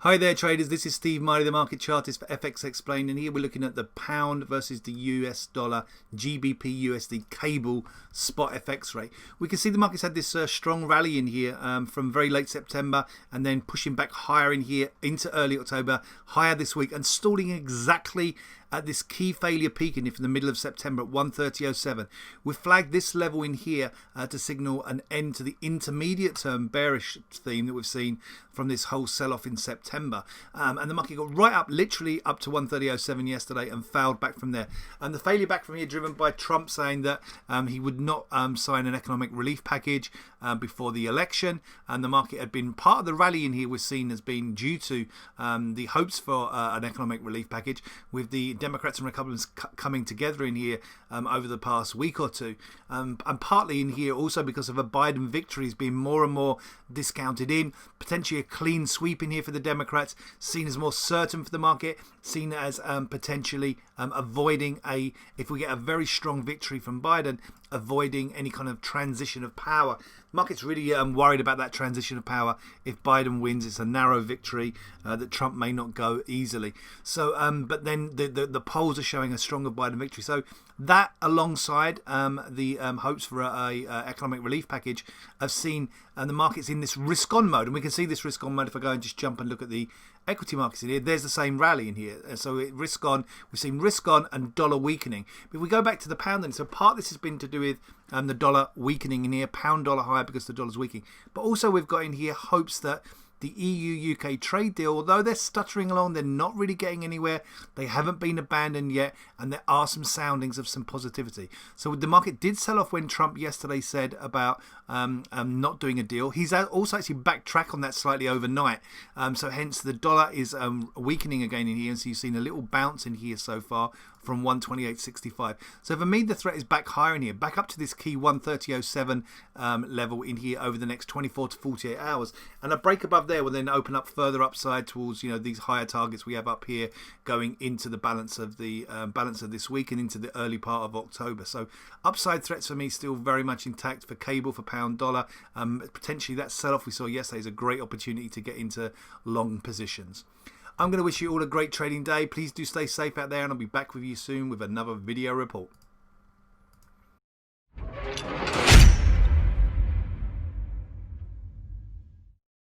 Hi there traders, this is Steve Miley, the market chartist for FX Explained, and here we're looking at the pound versus the US dollar GBPUSD cable spot FX rate. We can see the market's had this strong rally in here from very late September and then pushing back higher in here into early October, higher this week and stalling exactly at this key failure peak in here from the middle of September at 130.07. We've flagged this level in here to signal an end to the intermediate term bearish theme that we've seen from this whole sell-off in September. And the market got right up, literally up to 130.07 yesterday and failed back from there. And the failure back from here driven by Trump saying that he would not sign an economic relief package before the election. And the market had been part of the rally in here was seen as being due to the hopes for an economic relief package, with the Democrats and Republicans coming together in here over the past week or two, and partly in here also because of a Biden victory has been more and more discounted in, potentially a clean sweep in here for the Democrats, seen as more certain for the market, seen as potentially avoiding if we get a very strong victory from Biden, avoiding any kind of transition of power. Market's really worried about that transition of power. If Biden wins, it's a narrow victory that Trump may not go easily. So, but then the polls are showing a stronger Biden victory. So that, alongside the hopes for a economic relief package, have seen the markets in this risk-on mode. And we can see this risk-on mode if I go and just jump and look at the equity markets in here. There's the same rally in here. So risk-on, we've seen risk-on and dollar weakening. But if we go back to the pound then, so part of this has been to do with the dollar weakening in here, pound dollar higher because the dollar's weakening. But also we've got in here hopes that the EU-UK trade deal, although they're stuttering along, they're not really getting anywhere. They haven't been abandoned yet, and there are some soundings of some positivity. So the market did sell off when Trump yesterday said about not doing a deal. He's also actually backtracked on that slightly overnight. So hence the dollar is weakening again in here, and so you've seen a little bounce in here so far from 128.65. So for me, the threat is back higher in here, back up to this key 130.07 level in here over the next 24 to 48 hours. And a break above there will then open up further upside towards these higher targets we have up here going into the balance of this week and into the early part of October. So upside threats for me still very much intact for cable, for pound dollar. Potentially that sell-off we saw yesterday is a great opportunity to get into long positions. I'm going to wish you all a great trading day. Please do stay safe out there, and I'll be back with you soon with another video report.